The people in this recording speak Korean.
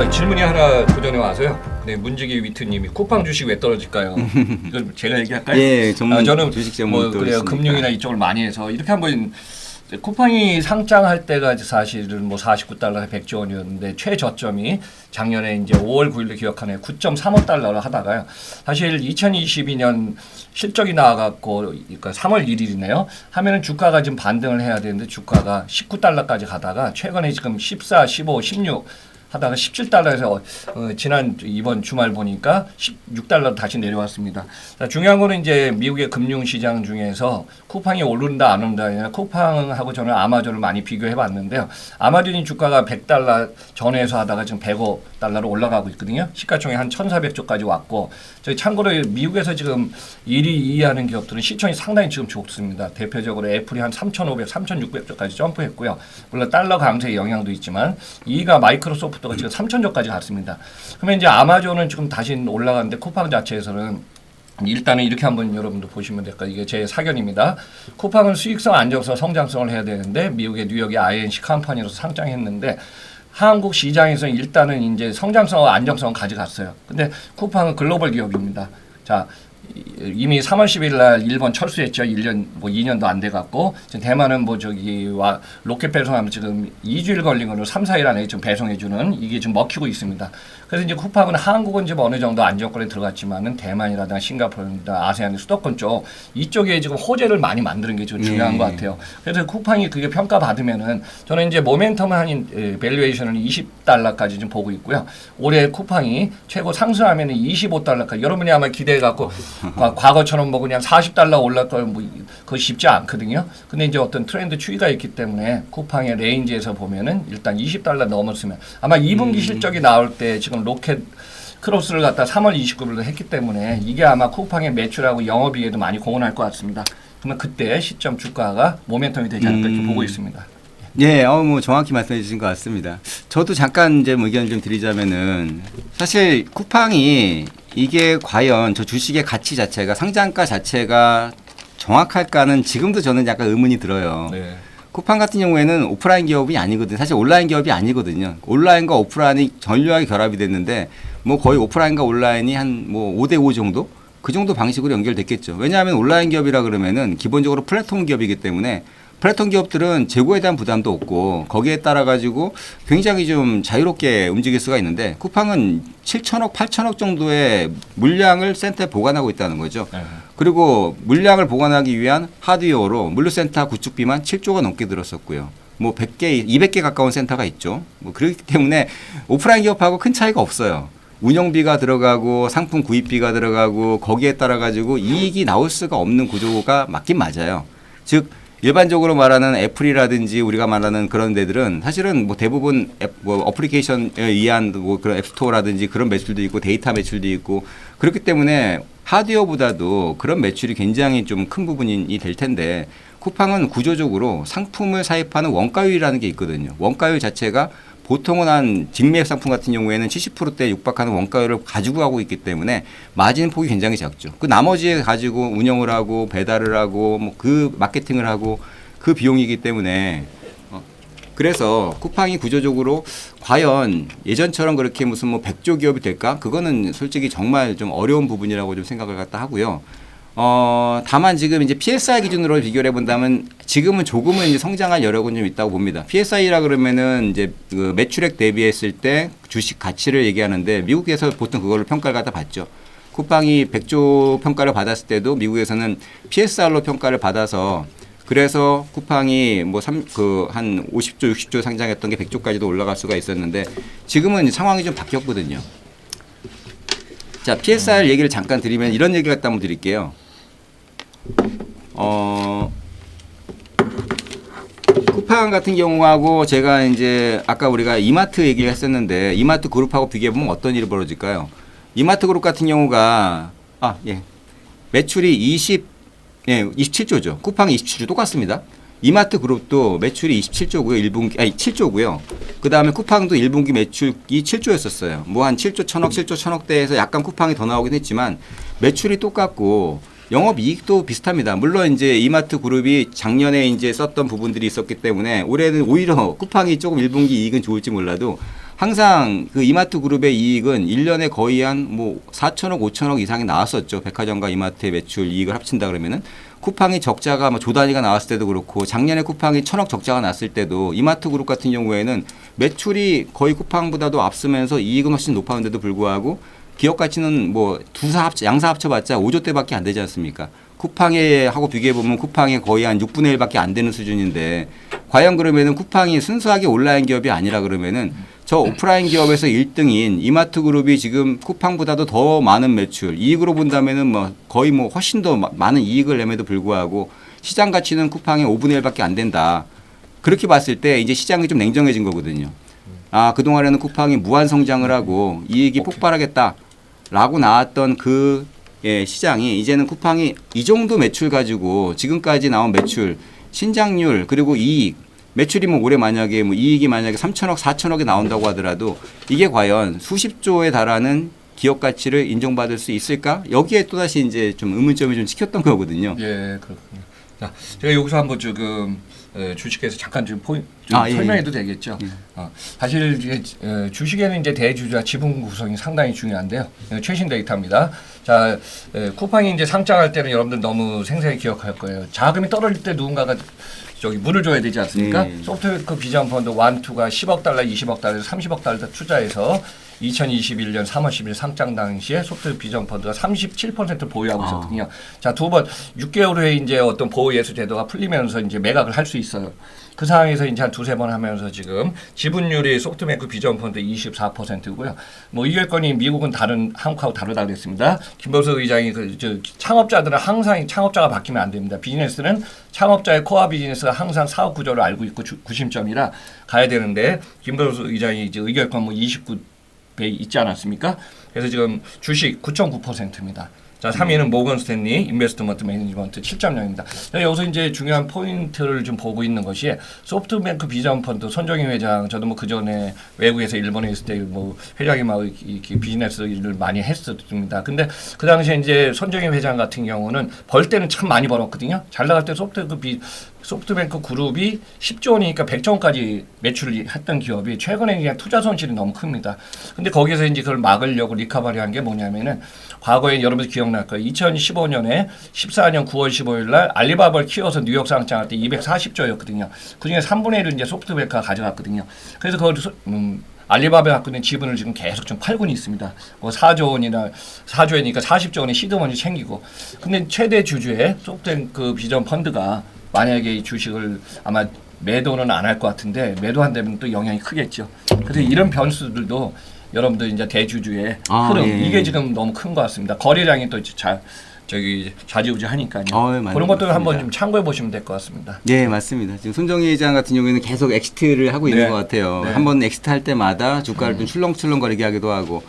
질문이 하나 그 전에 와서요. 네, 문지기 위트님이 쿠팡 주식 왜 떨어질까요? 이걸 제가 얘기할까요? 예, 전문 저는 주식 전문 그래요. 있으니까. 금융이나 이쪽을 많이 해서 이렇게 한번 쿠팡이 상장할 때가 사실은 뭐 49달러에 100조 원이었는데 최저점이 작년에 이제 5월 9일로 기억하네요. 9.35 달러를 하다가요. 사실 2022년 실적이 나와갖고 그러니까 3월 1일이네요. 하면은 주가가 지금 반등을 해야 되는데 주가가 19달러까지 가다가 최근에 지금 14, 15, 16 하다가 17달러에서 지난 이번 주말 보니까 16달러 다시 내려왔습니다. 자, 중요한 거는 이제 미국의 금융시장 중에서 쿠팡이 오른다 안 오른다 아니라 쿠팡하고 저는 아마존을 많이 비교해 봤는데요. 아마존이 주가가 100달러 전에서 하다가 지금 105달러로 올라가고 있거든요. 시가총액 한 1,400조까지 왔고 저희 참고로 미국에서 지금 1위 2위 하는 기업들은 시총이 상당히 지금 좋습니다. 대표적으로 애플이 한 3,500, 3,600조까지 점프했고요. 물론 달러 강세의 영향도 있지만 2위가 마이크로소프트가 지금 3,000조까지 갔습니다. 그러면 이제 아마존은 지금 다시 올라가는데 쿠팡 자체에서는 일단은 이렇게 한번 여러분도 보시면 될까. 이게 제 사견입니다. 쿠팡은 수익성, 안정성, 성장성을 해야 되는데 미국의 뉴욕의 INC 컴퍼니로서 상장했는데 한국 시장에서는 일단은 이제 성장성과 안정성을 가져갔어요. 근데 쿠팡은 글로벌 기업입니다. 자, 이미 3월 10일 날 일본 철수했죠. 1년 뭐 2년도 안 돼 갖고 대만은 뭐 저기와 로켓 배송하면 지금 2주일 걸린 거로 3, 4일 안에 좀 배송해 주는 이게 좀 먹히고 있습니다. 그래서 이제 쿠팡은 한국은 지금 어느 정도 안정권에 들어갔지만은 대만이라든가 싱가포르나 아세안 수도권 쪽 이쪽에 지금 호재를 많이 만드는 게 좀 중요한 것 같아요. 그래서 쿠팡이 그게 평가받으면은 저는 이제 모멘텀 한인 밸류에이션을 20달러까지 좀 보고 있고요. 올해 쿠팡이 최고 상승하면은 25달러까지 여러분이 아마 기대해 갖고 과거처럼 뭐 그냥 40달러 올라갈 뭐 그거 쉽지 않거든요. 근데 이제 어떤 트렌드 추이가 있기 때문에 쿠팡의 레인지에서 보면은 일단 20달러 넘었으면 아마 2분기 실적이 나올 때 지금 로켓 크로스를 갖다 3월 29일로 했기 때문에 이게 아마 쿠팡의 매출하고 영업이익에도 많이 공헌할 것 같습니다. 그러면 그때 시점 주가가 모멘텀이 되지 않을까 이렇게 보고 있습니다. 예, 뭐 정확히 말씀해 주신 것 같습니다. 저도 잠깐 이제 의견을 좀 드리자면은 사실 쿠팡이 이게 과연 저 주식의 가치 자체가 상장가 자체가 정확할까는 지금도 저는 약간 의문이 들어요. 네. 쿠팡 같은 경우에는 오프라인 기업이 아니거든요. 사실 온라인 기업이 아니거든요. 온라인과 오프라인이 전류하게 결합이 됐는데 뭐 거의 오프라인과 온라인이 한 뭐 5대5 정도? 그 정도 방식으로 연결됐겠죠. 왜냐하면 온라인 기업이라 그러면은 기본적으로 플랫폼 기업이기 때문에 플랫폼 기업들은 재고에 대한 부담도 없고 거기에 따라 가지고 굉장히 좀 자유롭게 움직일 수가 있는데 쿠팡은 7천억, 8천억 정도의 물량을 센터에 보관하고 있다는 거죠. 그리고 물량을 보관하기 위한 하드웨어로 물류센터 구축비만 7조가 넘게 들었었고요. 뭐 100개, 200개 가까운 센터가 있죠. 뭐 그렇기 때문에 오프라인 기업하고 큰 차이가 없어요. 운영비가 들어가고 상품 구입비가 들어가고 거기에 따라 가지고 이익이 나올 수가 없는 구조가 맞긴 맞아요. 즉 일반적으로 말하는 애플이라든지 우리가 말하는 그런 데들은 사실은 뭐 대부분 뭐 어플리케이션에 의한 뭐 그런 앱스토어라든지 그런 매출도 있고 데이터 매출도 있고 그렇기 때문에 하드웨어보다도 그런 매출이 굉장히 좀 큰 부분이 될 텐데 쿠팡은 구조적으로 상품을 사입하는 원가율이라는 게 있거든요. 원가율 자체가 보통은 한 직매입 상품 같은 경우에는 70%대 육박하는 원가율을 가지고 가고 있기 때문에 마진 폭이 굉장히 작죠. 그 나머지에 가지고 운영을 하고 배달을 하고 뭐 그 마케팅을 하고 그 비용이기 때문에 그래서 쿠팡이 구조적으로 과연 예전처럼 그렇게 무슨 뭐 100조 기업이 될까? 그거는 솔직히 정말 좀 어려운 부분이라고 좀 생각을 갖다 하고요. 다만 지금 이제 PSI 기준으로 비교를 해본다면 지금은 조금은 이제 성장할 여력은 좀 있다고 봅니다. PSI라 그러면은 이제 그 매출액 대비했을 때 주식 가치를 얘기하는데 미국에서 보통 그걸로 평가를 갖다 받죠. 쿠팡이 100조 평가를 받았을 때도 미국에서는 PSR로 평가를 받아서 그래서 쿠팡이 뭐 한 50조, 60조 상장했던 게 100조까지도 올라갈 수가 있었는데 지금은 상황이 좀 바뀌었거든요. 자, PSR 얘기를 잠깐 드리면 이런 얘기를 갖다 한번 드릴게요. 쿠팡 같은 경우하고 제가 이제 아까 우리가 이마트 얘기를 했었는데 이마트 그룹하고 비교해보면 어떤 일이 벌어질까요? 이마트 그룹 같은 경우가 매출이 27조죠. 쿠팡이 27조 똑같습니다. 이마트 그룹도 매출이 27조고요. 1분기 7조고요. 그다음에 쿠팡도 1분기 매출이 7조였었어요. 뭐 한 7조 1천억, 7조 1천억대에서 약간 쿠팡이 더 나오긴 했지만 매출이 똑같고 영업 이익도 비슷합니다. 물론 이제 이마트 그룹이 작년에 이제 썼던 부분들이 있었기 때문에 올해는 오히려 쿠팡이 조금 1분기 이익은 좋을지 몰라도 항상 그 이마트 그룹의 이익은 1년에 거의 한 뭐 4천억, 5천억 이상이 나왔었죠. 백화점과 이마트의 매출 이익을 합친다 그러면은 쿠팡이 적자가 뭐 조 단위가 나왔을 때도 그렇고 작년에 쿠팡이 1,000억 적자가 났을 때도 이마트 그룹 같은 경우에는 매출이 거의 쿠팡보다도 앞서면서 이익은 훨씬 높았는데도 불구하고 기업 가치는 뭐 양사 합쳐봤자 5조 대밖에 안 되지 않습니까? 쿠팡에 하고 비교해 보면 쿠팡이 거의 한 6분의 1밖에 안 되는 수준인데 과연 그러면은 쿠팡이 순수하게 온라인 기업이 아니라 그러면은 저 오프라인 기업에서 1등인 이마트 그룹이 지금 쿠팡보다도 더 많은 매출, 이익으로 본다면은 뭐 거의 뭐 훨씬 더 많은 이익을 내면도 불구하고 시장 가치는 쿠팡의 5분의 1밖에 안 된다. 그렇게 봤을 때 이제 시장이 좀 냉정해진 거거든요. 아, 그동안에는 쿠팡이 무한 성장을 하고 이익이 폭발하겠다라고 나왔던 그 시장이 이제는 쿠팡이 이 정도 매출 가지고 지금까지 나온 매출, 신장률 그리고 이익 매출이 뭐 올해 만약에 뭐 이익이 만약에 3천억, 4천억이 나온다고 하더라도 이게 과연 수십조에 달하는 기업 가치를 인정받을 수 있을까? 여기에 또다시 이제 좀 의문점이 좀 찍혔던 거거든요. 예, 그렇군요. 자, 제가 여기서 한번 지금 주식에서 잠깐 좀 예. 설명해도 되겠죠. 사실 이제 주식에는 이제 대주주와 지분 구성이 상당히 중요한데요. 최신 데이터입니다. 자, 쿠팡이 이제 상장할 때는 여러분들 너무 생생히 기억할 거예요. 자금이 떨어질 때 누군가가 저기 물을 줘야 되지 않습니까? 소프트뱅크 비전펀드 1, 2가 10억 달러, 20억 달러, 30억 달러 투자해서 2021년 3월 10일 상장 당시에 소프트 비전펀드가 37% 보유하고 있었거든요. 자, 두 번 6개월 후에 이제 어떤 보호예수 제도가 풀리면서 이제 매각을 할 수 있어요. 그 상황에서 이제 한 두세 번 하면서 지금 지분율이 소프트뱅크 비전펀드 24%고요. 뭐 이결권이 미국은 한국하고 다르다고 그랬습니다. 김범수 의장이 창업자들은 항상 창업자가 바뀌면 안 됩니다. 비즈니스는 창업자의 코어 비즈니스가 항상 사업 구조를 알고 있고 구심점이라 가야 되는데 김범수 의장이 이제 의결권 뭐 29배 있지 않았습니까? 그래서 지금 주식 9.9%입니다. 자, 3위는 모건 스탠리 인베스트먼트 매니지먼트 7.0입니다. 여기서 이제 중요한 포인트를 좀 보고 있는 것이 소프트뱅크 비전펀드 손정희 회장, 저도 뭐 그 전에 외국에서 일본에 있을 때 뭐 회장이 막 이렇게 비즈니스 일을 많이 했었습니다. 근데 그 당시에 이제 손정희 회장 같은 경우는 벌 때는 참 많이 벌었거든요. 잘 나갈 때 소프트뱅크 그룹이 10조 원이니까 100조 원까지 매출을 했던 기업이 최근에 그냥 투자 손실이 너무 큽니다. 근데 거기서 이제 그걸 막으려고 리커버리 한 게 뭐냐면은 과거에 여러분들 기억날 거예요. 2015년에 14년 9월 15일 날 알리바바를 키워서 뉴욕 상장할 때 240조였거든요. 그중에 3분의 1을 이제 소프트뱅크가 가져갔거든요. 그래서 그걸 알리바바가 갖고 있는 지분을 지금 계속 좀 팔고는 있습니다. 뭐 4조 원이나 4조이니까 40조 원의 시드머니 챙기고. 근데 최대 주주의 소프트뱅크 비전 펀드가 만약에 이 주식을 아마 매도는 안 할 것 같은데 매도한다면 또 영향이 크겠죠. 그래서 이런 변수들도 여러분들 이제 대주주의 흐름 이게 지금 너무 큰 것 같습니다. 거래량이 또 좌지우지하니까요. 그런 것들 한번 좀 참고해 보시면 될 것 같습니다. 네, 맞습니다. 지금 손정희 회장 같은 경우에는 계속 엑시트를 하고 있는 것 같아요. 한번 엑시트 할 때마다 주가를 좀 출렁출렁거리게 하기도 하고.